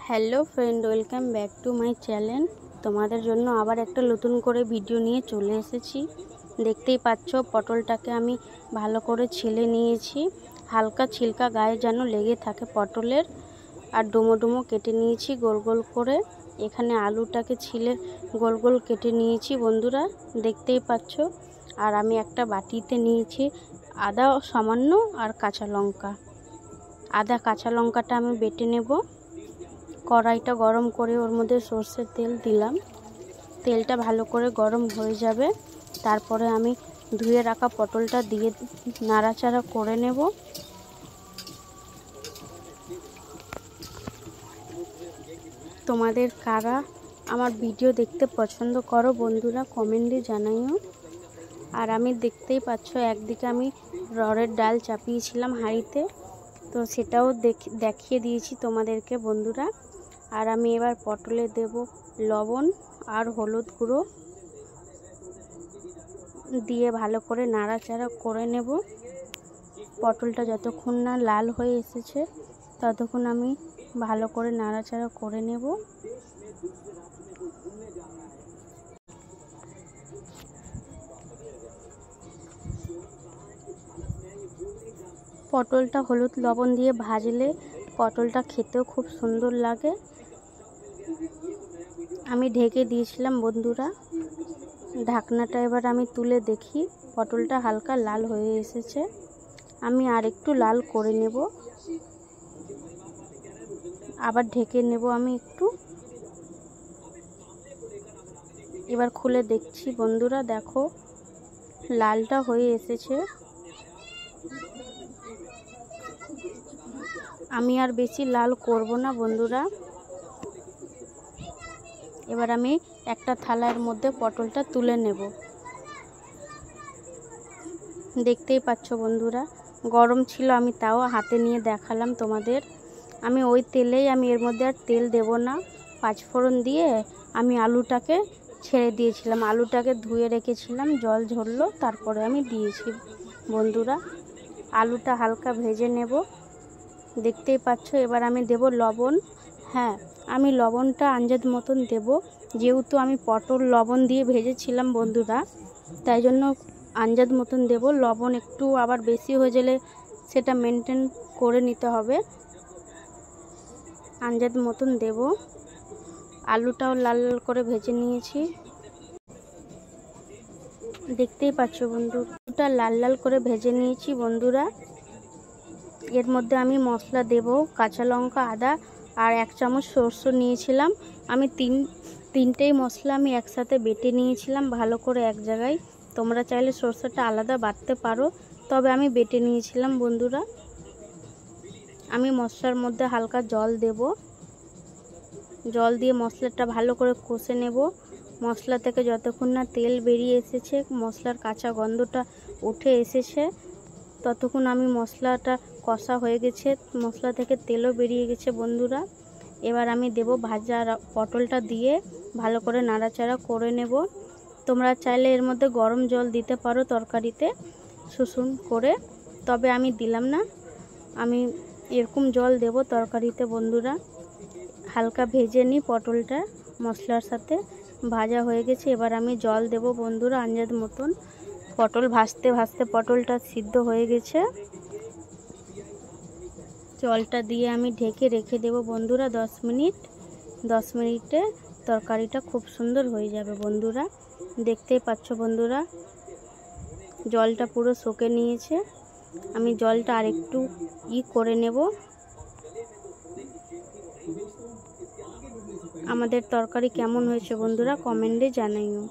Hello friend, welcome back to my channel. তোমাদের জন্য আবার একটা নতুন করে ভিডিও নিয়ে চলে এসেছি। দেখতেই পাচ্ছ পটলটাকে আমি ভালো করে ছিলে নিয়েছি। হালকা ছিলকা গায়ে যেন লেগে থাকে পটলের। আর ডুমো ডুমো কেটে নিয়েছি গোল গোল করে। এখানে আলুটাকে ছিলে গোল গোল কেটে নিয়েছি বন্ধুরা, দেখতেই পাচ্ছ। আর আমি একটা বাটিতে নিয়েছি আদা সামান্য আর কাঁচা লঙ্কা। আদা কাঁচা লঙ্কাটা আমি বেটে নেব। কড়াইটা গরম করে ওর মধ্যে সর্ষের তেল দিলাম। তেলটা ভালো করে গরম হয়ে যাবে, তারপরে আমি ধুয়ে রাখা পটলটা দিয়ে নাড়াচাড়া করে নেব। তোমাদের কারা আমার ভিডিও দেখতে পছন্দ করো বন্ধুরা, কমেন্টে জানাইও। আর আমি দেখতেই পাচ্ছ একদিকে আমি রড়ের ডাল চাপিয়েছিলাম হাঁড়িতে, তো সেটাও দেখিয়ে দিয়েছি তোমাদেরকে বন্ধুরা। আর আমি এবার পটলে দেব লবণ আর হলুদ গুঁড়ো দিয়ে ভালো করে নাড়াচাড়া করে নেব। পটলটা যতক্ষণ না লাল হয়ে এসেছে ততক্ষণ আমি ভালো করে নাড়াচাড়া করে নেব। পটলটা হলুদ লবণ দিয়ে ভাজলে পটলটা খেতেও খুব সুন্দর লাগে। আমি ঢেকে দিয়েছিলাম বন্ধুরা, ঢাকনাটা এবার আমি তুলে দেখি পটলটা হালকা লাল হয়ে এসেছে। আমি আর একটু লাল করে নেব, আবার ঢেকে নেব আমি একটু। এবার খুলে দেখছি বন্ধুরা, দেখো লালটা হয়ে এসেছে। আমি আর বেশি লাল করব না বন্ধুরা। এবার আমি একটা থালার মধ্যে পটলটা তুলে নেব। দেখতেই পাচ্ছ বন্ধুরা, গরম ছিল, আমি তাও হাতে নিয়ে দেখালাম তোমাদের। আমি ওই তেলেই আমি এর মধ্যে আর তেল দেব না। পাঁচফোড়ন দিয়ে আমি আলুটাকে ছেড়ে দিয়েছিলাম, আলুটাকে ধুয়ে রেখেছিলাম, জল ঝরলো তারপরে আমি দিয়েছি বন্ধুরা। আলুটা হালকা ভেজে নেব, দেখতেই পাচ্ছ। এবার আমি দেব লবণ। হ্যাঁ, আমি লবণটা আন্দাজ মতন দেব, যেহেতু আমি পটল লবণ দিয়ে ভেজেছিলাম বন্ধুরা, তাই জন্য আন্দাজ মতন দেব। লবণ একটু আবার বেশি হয়ে গেলে সেটা মেনটেন করে নিতে হবে, আন্দাজ মতন দেব। আলুটাও লাল লাল করে ভেজে নিয়েছি, দেখতেই পাচ্ছ বন্ধুরা, লাল লাল করে ভেজে নিয়েছি বন্ধুরা। এর মধ্যে আমি মশলা দেব, কাঁচা লঙ্কা, আদা আর 1 চামচ সরষে নিয়েছিলাম। আমি তিনটেই মশলা আমি একসাথে বেটে নিয়েছিলাম ভালো করে এক জায়গায়। তোমরা চাইলে সরষেটা আলাদা বাটতে পারো, তবে আমি বেটে নিয়েছিলাম বন্ধুরা। আমি মশলার মধ্যে হালকা জল দেব, জল দিয়ে মশলাটা ভালো করে কষে নেব। মশলা থেকে যতক্ষণ না তেল বেরিয়ে এসেছে, মশলার কাঁচা গন্ধটা উঠে এসেছে, ততক্ষণ আমি মশলাটা কষা হয়ে গেছে, মশলা থেকে তেলও বেরিয়ে গেছে বন্ধুরা। এবার আমি দেব ভাজা পটলটা দিয়ে ভালো করে নাড়াচাড়া করে নেব। তোমরা চাইলে এর মধ্যে গরম জল দিতে পারো তরকারিতে শুষুন করে, তবে আমি দিলাম না। আমি এরকম জল দেব তরকারিতে বন্ধুরা। হালকা ভেজে নিই পটলটা, মশলার সাথে ভাজা হয়ে গেছে। এবার আমি জল দেব বন্ধুরা আন্দাজ মতন। পটল ভাজতে ভাজতে পটলটা সিদ্ধ হয়ে গেছে, জলটা দিয়ে আমি ঢেকে রেখে দেব বন্ধুরা 10 মিনিট। 10 মিনিটে তরকারিটা খুব সুন্দর হয়ে যাবে বন্ধুরা। দেখতেই পাচ্ছ বন্ধুরা, জলটা পুরো শুকে নিয়েছে। আমি জলটা আর একটু করে নেব। আমাদের তরকারি কেমন হয়েছে বন্ধুরা, কমেন্টে জানাইও।